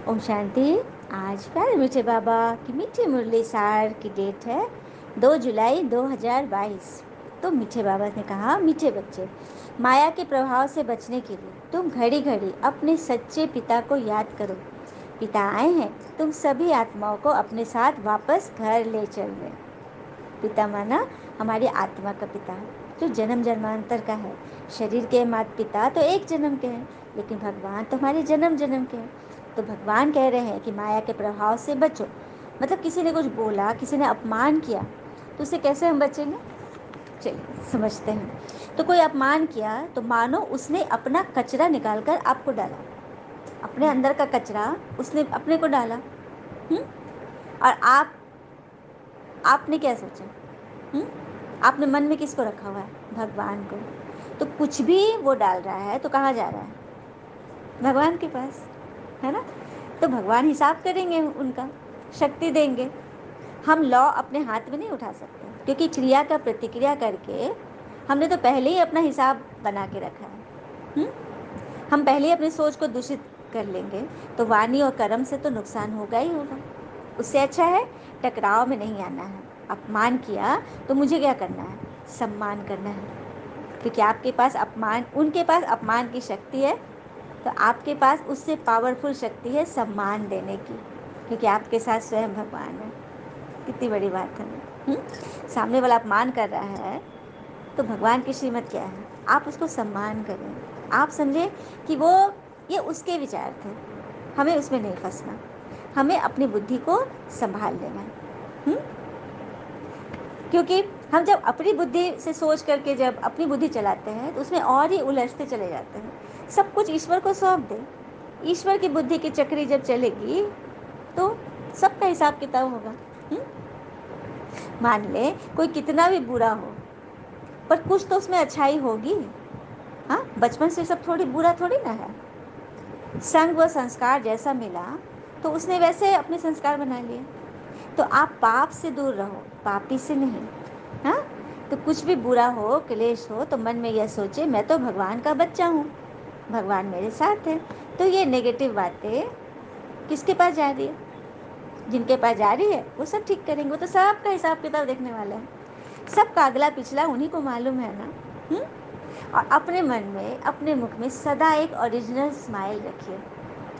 ओम शांति। आज प्यारे मीठे बाबा की मीठी मुरली सार की डेट है 2 जुलाई 2022। तो मीठे बाबा ने कहा, मीठे बच्चे, माया के प्रभाव से बचने के लिए तुम घड़ी घड़ी अपने सच्चे पिता को याद करो। पिता आए हैं तुम सभी आत्माओं को अपने साथ वापस घर ले चल रहे। पिता माना हमारी आत्मा का पिता है, जो जन्म जन्मांतर का है। शरीर के माता पिता तो एक जन्म के हैं, लेकिन भगवान तो हमारे जन्म जन्म के हैं। तो भगवान कह रहे हैं कि माया के प्रभाव से बचो। मतलब किसी ने कुछ बोला, किसी ने अपमान किया, तो उससे कैसे हम बचेंगे? चलिए समझते हैं। तो कोई अपमान किया तो मानो उसने अपना कचरा निकाल कर आपको डाला। अपने अंदर का कचरा उसने अपने को डाला। और आपने क्या सोचा? हुँ? आपने मन में किसको रखा हुआ है? भगवान को। तो कुछ भी वो डाल रहा है तो कहाँ जा रहा है? भगवान के पास, है ना? तो भगवान हिसाब करेंगे उनका, शक्ति देंगे। हम लॉ अपने हाथ में नहीं उठा सकते, क्योंकि क्रिया का प्रतिक्रिया करके हमने तो पहले ही अपना हिसाब बना के रखा है। हम पहले ही अपनी सोच को दूषित कर लेंगे, तो वाणी और कर्म से तो नुकसान होगा ही होगा। उससे अच्छा है टकराव में नहीं आना है। अपमान किया तो मुझे क्या करना है? सम्मान करना है, क्योंकि आपके पास अपमान, उनके पास अपमान की शक्ति है, तो आपके पास उससे पावरफुल शक्ति है सम्मान देने की, क्योंकि आपके साथ स्वयं भगवान है। कितनी बड़ी बात है। सामने वाला अपमान कर रहा है तो भगवान की श्रीमत क्या है? आप उसको सम्मान करें। आप समझे कि वो, ये उसके विचार थे, हमें उसमें नहीं फंसना। हमें अपनी बुद्धि को संभाल लेना है। क्योंकि हम जब अपनी बुद्धि से सोच करके जब अपनी बुद्धि चलाते हैं तो उसमें और ही उलझते चले जाते हैं। सब कुछ ईश्वर को सौंप दे। ईश्वर की बुद्धि की चक्री जब चलेगी तो सबका हिसाब किताब होगा। मान ले कोई कितना भी बुरा हो, पर कुछ तो उसमें अच्छाई होगी। हाँ, बचपन से सब थोड़ी बुरा थोड़ी ना है। संग व संस्कार जैसा मिला तो उसने वैसे अपने संस्कार बना लिए। तो आप पाप से दूर रहो, पापी से नहीं। हाँ, तो कुछ भी बुरा हो, क्लेश हो, तो मन में यह सोचे मैं तो भगवान का बच्चा हूँ, भगवान मेरे साथ है। तो ये नेगेटिव बातें किसके पास जा रही है? जिनके पास जा रही है वो सब ठीक करेंगे। वो तो सबका हिसाब किताब देखने वाले हैं। सबका अगला पिछला उन्हीं को मालूम है ना। और अपने मन में, अपने मुख में सदा एक ओरिजिनल स्माइल रखिए।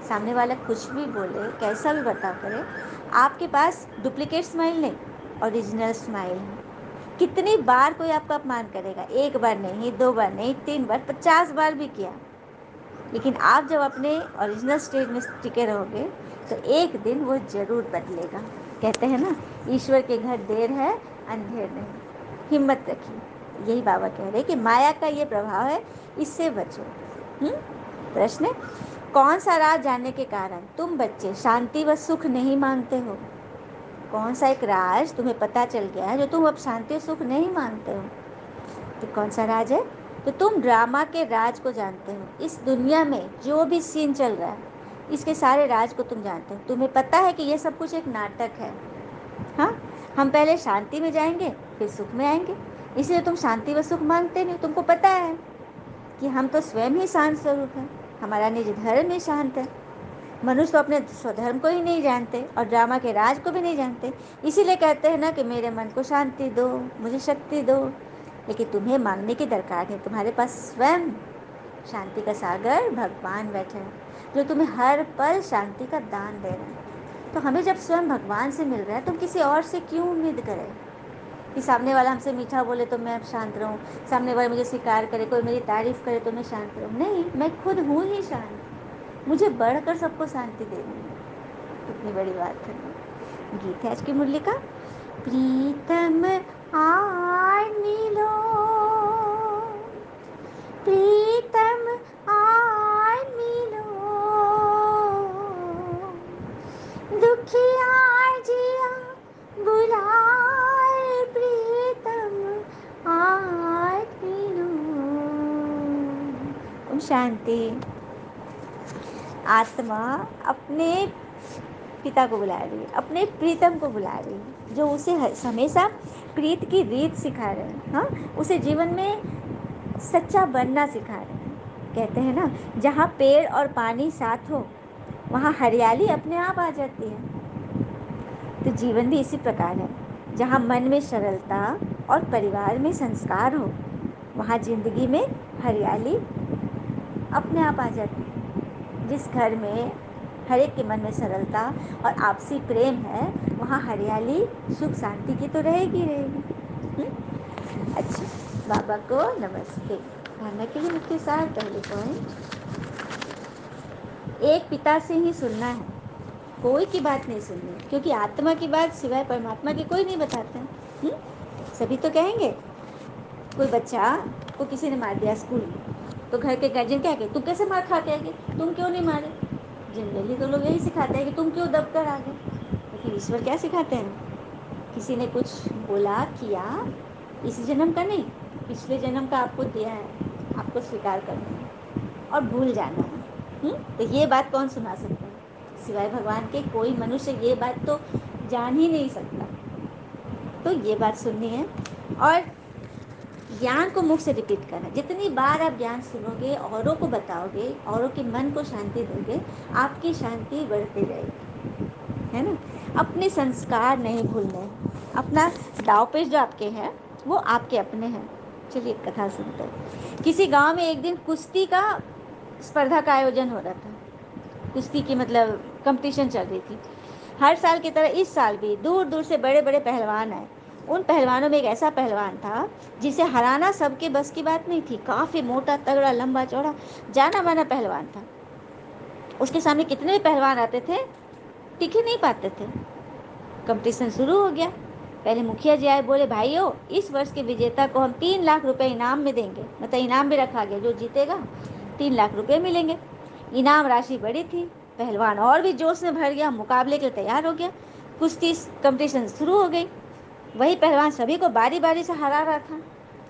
सामने वाला कुछ भी बोले, कैसा भी बर्ताव करे, आपके पास डुप्लीकेट स्माइल नहीं, ओरिजिनल स्माइल है। कितनी बार कोई आपका अपमान करेगा, एक बार नहीं, 2 बार नहीं, 3 बार, 50 बार भी किया, लेकिन आप जब अपने ओरिजिनल स्टेट में टिके रहोगे तो एक दिन वो ज़रूर बदलेगा। कहते हैं ना, ईश्वर के घर देर है अंधेर नहीं। हिम्मत रखिए। यही बाबा कह रहे हैं कि माया का ये प्रभाव है, इससे बचो। प्रश्न, कौन सा राज जानने के कारण तुम बच्चे शांति व सुख नहीं मांगते हो? कौन सा एक राज तुम्हें पता चल गया है जो तुम अब शांति और सुख नहीं मांगते हो? तो कौन सा राज है? तो तुम ड्रामा के राज को जानते हो। इस दुनिया में जो भी सीन चल रहा है, इसके सारे राज को तुम जानते हो। तुम्हें पता है कि ये सब कुछ एक नाटक है। हाँ, हम पहले शांति में जाएंगे, फिर सुख में आएंगे। इसलिए तुम शांति व सुख मांगते नहीं। तुमको पता है कि हम तो स्वयं ही शांत स्वरूप हैं, हमारा निज धर्म ही शांत है। मनुष्य तो अपने स्वधर्म को ही नहीं जानते और ड्रामा के राज को भी नहीं जानते। इसीलिए कहते हैं ना कि मेरे मन को शांति दो, मुझे शक्ति दो। लेकिन तुम्हें मांगने की दरकार नहीं, तुम्हारे पास स्वयं शांति का सागर भगवान बैठे हैं, जो तुम्हें हर पल शांति का दान दे रहे हैं। तो हमें जब स्वयं भगवान से मिल रहा है तो हम किसी और से क्यों उम्मीद करें कि सामने वाला हमसे मीठा बोले तो मैं अब शांत रहूं, सामने वाला मुझे स्वीकार करे, कोई मेरी तारीफ करे तो मैं शांत रहूं? नहीं, मैं खुद हूँ ही शांत। मुझे बढ़कर सबको शांति देनी है। कितनी बड़ी बात है ना। गीत है आज की मुरली का। प्रीतम आय मिलो, प्रीतम आय मिलो, दुखिया जिया बुलाए, प्रीतम आय मिलो। ओम शांति। आत्मा अपने पिता को बुला रही है, अपने प्रीतम को बुला रही है, जो उसे हमेशा प्रीत की रीत सिखा रहे हैं। हाँ, उसे जीवन में सच्चा बनना सिखा रहे हैं। कहते हैं ना, जहाँ पेड़ और पानी साथ हो वहाँ हरियाली अपने आप आ जाती है। तो जीवन भी इसी प्रकार है, जहाँ मन में सरलता और परिवार में संस्कार हो, वहाँ जिंदगी में हरियाली अपने आप आ जाती है। जिस घर में हर एक के मन में सरलता और आपसी प्रेम है, वहाँ हरियाली सुख शांति की तो रहेगी रहेगी। अच्छा, बाबा को नमस्ते। भावना के लिए मुख्य सार, पहले पॉइंट, एक पिता से ही सुनना है, कोई की बात नहीं सुननी, क्योंकि आत्मा की बात सिवाय परमात्मा के कोई नहीं बताते हैं। सभी तो कहेंगे, कोई बच्चा को किसी ने मार दिया स्कूल में, तो घर के गार्जियन क्या कहे, तुम कैसे मार खा के आ गए, तुम क्यों नहीं मारे। जनरली तो लोग यही सिखाते हैं कि तुम क्यों दब कर आ गए। तो फिर ईश्वर क्या सिखाते हैं, किसी ने कुछ बोला किया, इसी जन्म का नहीं, पिछले जन्म का आपको दिया है, आपको स्वीकार करना है और भूल जाना है। तो ये बात कौन सुना सकता है, सिवाय भगवान के कोई मनुष्य ये बात तो जान ही नहीं सकता। तो ये बात सुननी है और ज्ञान को मुख से रिपीट करना। जितनी बार आप ज्ञान सुनोगे, औरों को बताओगे, औरों के मन को शांति दोगे, आपकी शांति बढ़ती जाएगी, है ना। अपने संस्कार नहीं भूलने, अपना दाव पेच जो आपके हैं वो आपके अपने हैं। चलिए एक कथा सुनते हैं। किसी गांव में एक दिन कुश्ती का स्पर्धा का आयोजन हो रहा था। कुश्ती की मतलब कंपटीशन चल रही थी। हर साल की तरह इस साल भी दूर दूर से बड़े बड़े पहलवान आए। उन पहलवानों में एक ऐसा पहलवान था जिसे हराना सबके बस की बात नहीं थी। काफ़ी मोटा तगड़ा लंबा चौड़ा जाना माना पहलवान था। उसके सामने कितने भी पहलवान आते थे, टिक ही नहीं पाते थे। कंपटीशन शुरू हो गया। पहले मुखिया जी आए, बोले भाइयों, इस वर्ष के विजेता को हम 3 लाख रुपए इनाम में देंगे। मतलब इनाम भी रखा गया, जो जीतेगा 3 लाख रुपए मिलेंगे। इनाम राशि बड़ी थी। पहलवान और भी जोश में भर गया, मुकाबले के लिए तैयार हो गया। कुश्ती कंपटीशन शुरू हो गई। वही पहलवान सभी को बारी बारी से हरा रहा था।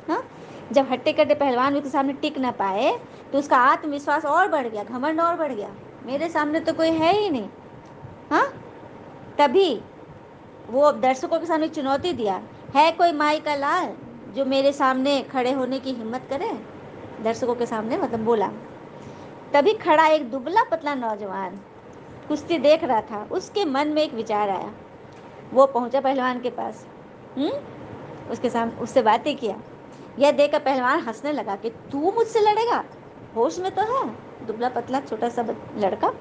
हाँ, जब हट्टे कट्टे पहलवान उसके सामने टिक ना पाए तो उसका आत्मविश्वास और बढ़ गया, घमंड और बढ़ गया, मेरे सामने तो कोई है ही नहीं। हाँ, तभी वो अब दर्शकों के सामने चुनौती दिया, है कोई माई का लाल जो मेरे सामने खड़े होने की हिम्मत करे। दर्शकों के सामने मतलब बोला। तभी खड़ा एक दुबला पतला नौजवान कुश्ती देख रहा था। उसके मन में एक विचार आया। वो पहुंचा पहलवान के पास, उसके सामने उससे बातें किया। यह देखकर पहलवान हंसने लगा कि तू मुझसे लड़ेगा, होश में तो है। दुबला पतला छोटा सा लड़का।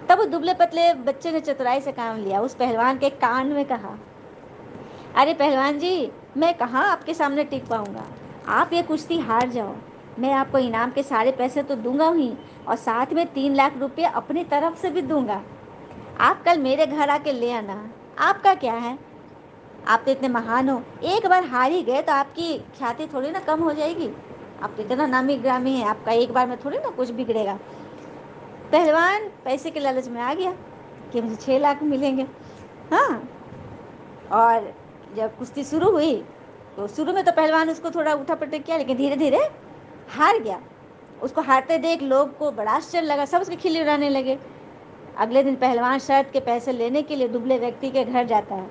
तब उस दुबले पतले बच्चे ने चतुराई से काम लिया। उस पहलवान के कान में कहा, अरे पहलवान जी, मैं कहाँ आपके सामने टिक पाऊंगा। आप ये कुश्ती हार जाओ, मैं आपको इनाम के सारे पैसे तो दूंगा ही, और साथ में 3 लाख रुपये अपनी तरफ से भी दूंगा। आप कल मेरे घर आके ले आना। आपका क्या है, आप तो इतने महान हो, एक बार हार ही गए तो आपकी ख्याति थोड़ी ना कम हो जाएगी। आप तो इतना नामी ग्रामी है, आपका एक बार में थोड़ी ना कुछ बिगड़ेगा। पहलवान पैसे के लालच में आ गया कि मुझे 6 लाख मिलेंगे। हाँ, और जब कुश्ती शुरू हुई तो शुरू में तो पहलवान उसको थोड़ा उठा पटक किया, लेकिन धीरे धीरे हार गया। उसको हारते देख लोग को बड़ा आश्चर्य लगा, सब उसके खिल्ली उड़ाने लगे। अगले दिन पहलवान शर्त के पैसे लेने के लिए दुबले व्यक्ति के घर जाता है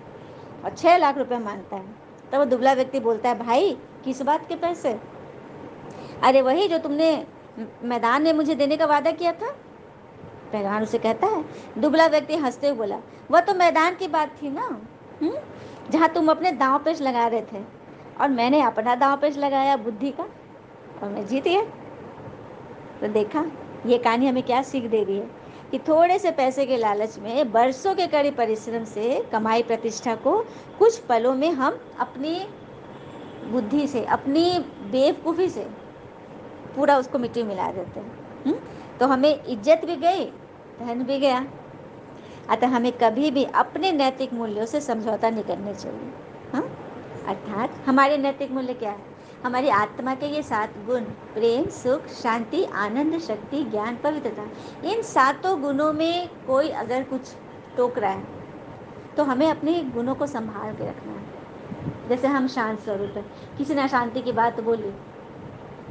और 6 लाख रुपए मांगता है। तब वो दुबला व्यक्ति बोलता है, भाई किस बात के पैसे। अरे वही जो तुमने मैदान में मुझे देने का वादा किया था। पहलवान उसे कहता है। दुबला व्यक्ति हंसते हुए बोला, वह तो मैदान की बात थी ना, जहाँ तुम अपने दांव पेच लगा रहे थे, और मैंने अपना दांव पेच लगाया बुद्धि का, और मैं जीत गया। तो देखा, ये कहानी हमें क्या सीख दे रही है कि थोड़े से पैसे के लालच में बरसों के कड़ी परिश्रम से कमाई प्रतिष्ठा को कुछ पलों में हम अपनी बुद्धि से, अपनी बेवकूफ़ी से पूरा उसको मिट्टी मिला देते हैं। तो हमें इज्जत भी गई, धन भी गया। अतः हमें कभी भी अपने नैतिक मूल्यों से समझौता नहीं करने चाहिए। हाँ, अर्थात हमारे नैतिक मूल्य क्या है, हमारी आत्मा के ये 7 गुण, प्रेम सुख शांति आनंद शक्ति ज्ञान पवित्रता, इन 7 गुणों में कोई अगर कुछ टोक रहा है तो हमें अपने गुणों को संभाल के रखना है। जैसे हम शांत स्वरूप है, किसी ने अशांति की बात बोली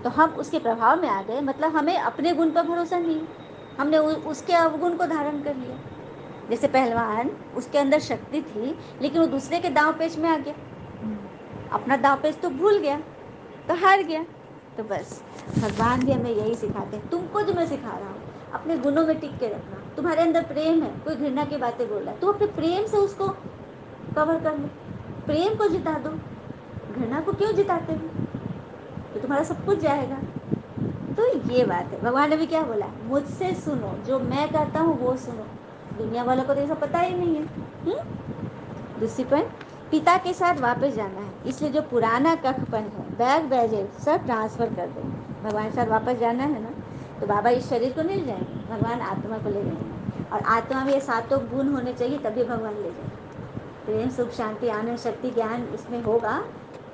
तो हम उसके प्रभाव में आ गए, मतलब हमें अपने गुण पर भरोसा नहीं, हमने उसके अवगुण को धारण कर लिया। जैसे पहलवान, उसके अंदर शक्ति थी लेकिन वो दूसरे के दांव पेच में आ गया, अपना दांव पेच तो भूल गया, तो हार गया। तो बस भगवान भी हमें यही सिखाते हैं, तुमको जो मैं सिखा रहा हूँ, अपने गुणों में टिक के रखना, तुम्हारे अंदर प्रेम है, कोई घृणा की बातें बोल रहा है, तो अपने प्रेम से उसको कवर कर लो, प्रेम को जिता दो, घृणा को क्यों जिताते हो, तो तुम्हारा सब कुछ जाएगा। तो ये बात है, भगवान ने भी क्या बोला, मुझसे सुनो, जो मैं कहता हूँ वो सुनो, दुनिया वालों को तो ये सब पता ही नहीं है। दूसरी पॉइंट, पिता के साथ वापस जाना है, इसलिए जो पुराना कखपन है, बैग बैजेज सब ट्रांसफर कर दो। भगवान के साथ वापस जाना है ना, तो बाबा इस शरीर को नहीं ले जाएंगे, भगवान आत्मा को ले जाएंगे, और आत्मा में ये सातों गुण होने चाहिए, तभी भगवान ले जाएंगे। प्रेम, सुख, शांति, आनंद, शक्ति, ज्ञान इसमें होगा,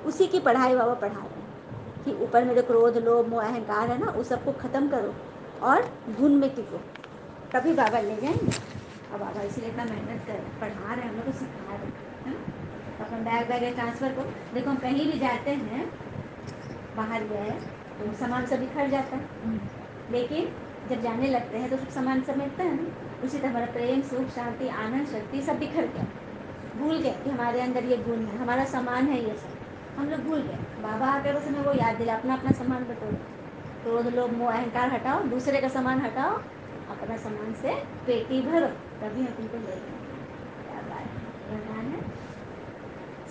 उसी की पढ़ाई बाबा पढ़ा रहे हैं कि ऊपर में जो क्रोध, लोभ, मोह, अहंकार है ना, उस सबको खत्म करो और गुण में टिको, तभी बाबा ले जाएंगे। और बाबा इसीलिए इतना मेहनत कर पढ़ा रहे हैं, हम लोग को सिखा रहे हैं। तो अपन बैग बैग ट्रांसफर करो, देखो हम कहीं भी जाते हैं, बाहर गए तो सामान सब बिखर जाता है, लेकिन जब जाने लगते हैं तो सब सामान समेटते हैं ना, उसी तरह हमारा प्रेम, सुख, शांति, आनंद, शक्ति सब बिखर गया, भूल गए कि हमारे अंदर ये गुण है, हमारा सामान है ये सब, हम लोग भूल गए। बाबा आकर बस हमें वो याद दिला, अपना अपना सामान बटोरो, क्रोध, लोभ, मोह, अहंकार हटाओ, दूसरे का सामान हटाओ, अपना सामान से पेटी भरो, तभी हम तुमको ले लेंगे। क्या बात है, वरदान है।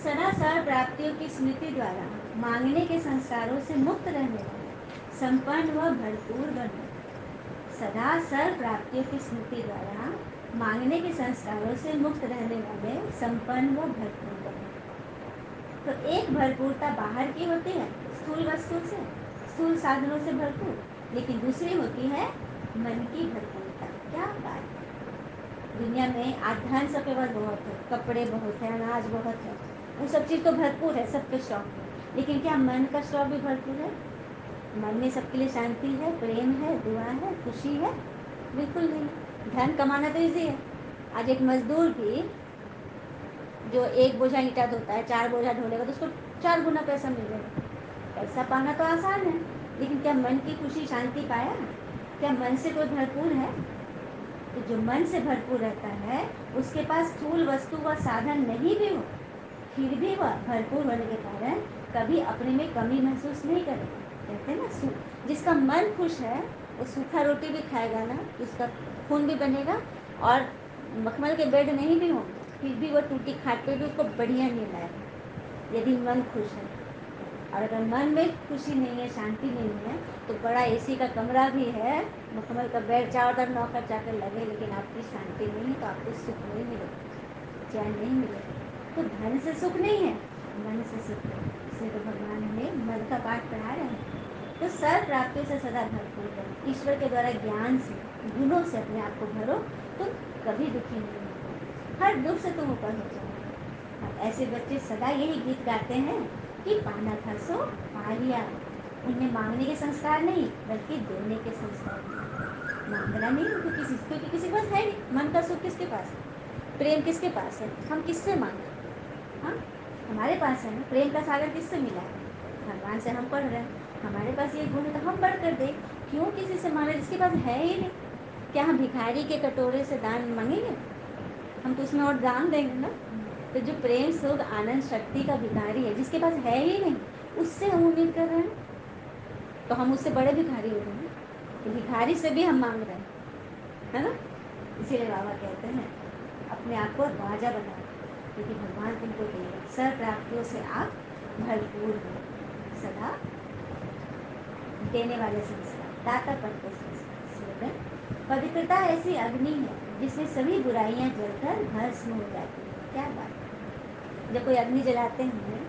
सदा सर्व प्राप्तियों की स्मृति द्वारा मांगने के संस्कारों से मुक्त रहने वाले संपन्न व भरपूर बनो। सदा सर्व प्राप्तियों की स्मृति द्वारा मांगने के संस्कारों से मुक्त रहने वाले संपन्न व भरपूर बनो। तो एक भरपूरता बाहर की होती है, स्थूल वस्तु से, स्थूल साधनों से भरपूर, लेकिन दूसरी होती है मन की भरपूरता। क्या बात है, दुनिया में आज धन सबके पास बहुत है, कपड़े बहुत है, अनाज बहुत है, वो सब चीज़ तो भरपूर है, सबके स्टॉक में, लेकिन क्या मन का स्टॉक भी भरपूर है? मन में सबके लिए शांति है, प्रेम है, दुआ है, खुशी है? बिल्कुल नहीं। धन कमाना तो ईजी है, आज एक मजदूर भी जो एक बोझा ईंटा ढोता है, 4 बोझा ढोलेगा तो उसको 4 गुना पैसा मिल जाएगा। पैसा पाना तो आसान है, लेकिन क्या मन की खुशी, शांति पाया? क्या मन से कोई भरपूर है? तो जो मन से भरपूर रहता है, उसके पास स्थूल वस्तु व साधन नहीं भी हो, फिर भी वह भरपूर होने के कारण कभी अपने में कमी महसूस नहीं करेगा। कहते हैं ना, जिसका मन खुश है वो सूखा रोटी भी खाएगा ना, तो उसका खून भी बनेगा, और मखमल के बेड नहीं भी होंगे, फिर भी वो टूटी खाट पे भी उसको बढ़िया नींद आएगा, यदि मन खुश है। और अगर मन में खुशी नहीं है, शांति नहीं है, तो बड़ा एसी का कमरा भी है, मखमल का बेड चारों तरफ नौकर चाकर लगे, लेकिन आपकी शांति नहीं है, तो आपको सुख नहीं मिलेगा, चैन नहीं मिलेगा। तो धन से सुख नहीं है, मन से सुख है। इसलिए तो भगवान हमें मन का पाठ पढ़ा रहे हैं। तो सर्व प्राप्तियों से सदा भरपूर बनो, ईश्वर के द्वारा ज्ञान से, गुणों से अपने आप को भरो, तुम कभी दुखी नहीं होगे, हर दुख से तुम ऊपर हो जाओगे। और ऐसे बच्चे सदा यही गीत गाते हैं कि पाना था सो पा लिया। उनमें मांगने के संस्कार नहीं, बल्कि देने के संस्कार हैं। मांगना नहीं उनको किसी से, क्योंकि किसी के पास है नहीं। मन का सुख किसके पास है, प्रेम किसके पास है, हम किससे मांगे? हाँ, हमारे पास है ना, प्रेम का सागर किससे मिला है? भगवान से हम पढ़ रहे हैं, हमारे पास ये गुण है, तो हम बढ़ कर दे, क्यों किसी से मांगे जिसके पास है ही नहीं? क्या हम भिखारी के कटोरे से दान मांगेंगे? हम तो उसमें और दान देंगे ना। तो जो प्रेम, सुख, आनंद, शक्ति का भिखारी है, जिसके पास है ही नहीं, उससे हम उम्मीद कर रहे हैं, तो हम उससे बड़े भिखारी हो गए हैं। तो भिखारी से भी हम मांग रहे हैं, है ना। इसीलिए बाबा कहते हैं अपने आप को राजा बना, क्योंकि भगवान तुमको देगा, सर्व प्राप्तियों से आप भरपूर हो, सदा देने वाले संस्कार, दातापन के संस्कार। स्लोगन, पवित्रता ऐसी अग्नि है जिसमें सभी बुराइयां जलकर भस्म हो जाती है। क्या बात है, जब कोई अग्नि जलाते हैं,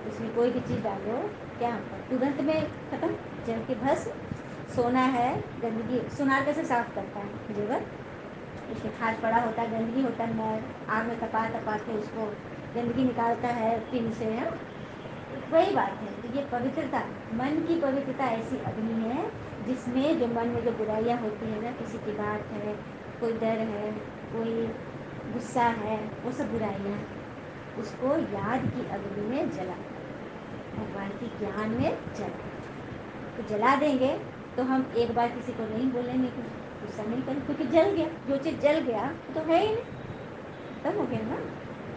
उसमें कोई भी चीज़ डालो, क्या होता है, तुरंत में खत्म, जल के भस्म। सोना है, गंदगी, सोनार कैसे साफ करता है, जेवर, उसमें खाद पड़ा होता है, गंदगी होता है, मैल, आग में तपा तपा के उसको गंदगी निकालता है पिन से, है। वही बात है। तो ये पवित्रता, मन की पवित्रता ऐसी अग्नि है जिसमें जो मन में जो बुराइयां होती है ना, किसी की बात है, कोई डर है, कोई गुस्सा है, वो सब बुराइयां हैं, उसको याद की अग्नि में जला, भगवान की ज्ञान में जला, तो जला देंगे। तो हम एक बार किसी को नहीं बोलेंगे, कुछ गुस्सा नहीं करेंगे, क्योंकि जल गया, जो चीज़ जल गया तो है ही नहीं, खत्म हो गया ना।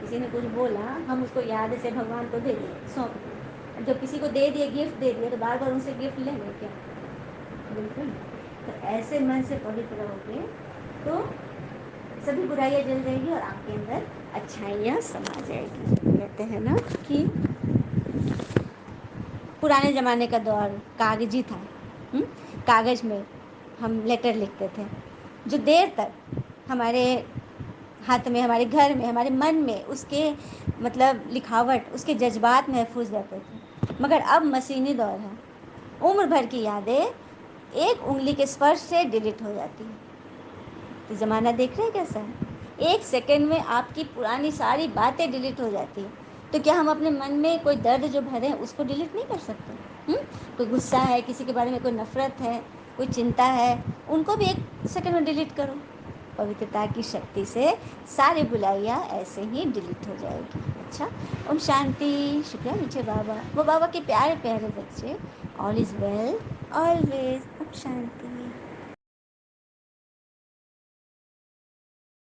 किसी ने कुछ बोला, हम उसको याद से भगवान को दे दिए, सौंप दिए, जब किसी को दे दिए, गिफ्ट दे दिए, तो बार बार उनसे गिफ्ट लेंगे क्या? बिल्कुल नहीं। तो ऐसे मन से पवित्र रहोगे तो सभी बुराइयां जल जाएगी और आपके अंदर अच्छाइयाँ समा जाएगी। कहते हैं ना कि पुराने ज़माने का दौर कागजी था। कागज़ में हम लेटर लिखते थे जो देर तक हमारे हाथ में, हमारे घर में, हमारे मन में उसके मतलब लिखावट, उसके जज्बात महफूज रहते थे। मगर अब मशीनी दौर है, उम्र भर की यादें एक उंगली के स्पर्श से डिलीट हो जाती है। तो ज़माना देख रहे हैं कैसा है, एक सेकंड में आपकी पुरानी सारी बातें डिलीट हो जाती है। तो क्या हम अपने मन में कोई दर्द जो भरे हैं उसको डिलीट नहीं कर सकते? कोई गुस्सा है, किसी के बारे में कोई नफ़रत है, कोई चिंता है, उनको भी एक सेकंड में डिलीट करो। पवित्रता की शक्ति से सारी बुराइयाँ ऐसे ही डिलीट हो जाएगी। अच्छा, ओम शांति। शुक्रिया मीठे बाबा, वो बाबा के प्यारे प्यारे बच्चे। All is well always. ओम शांति।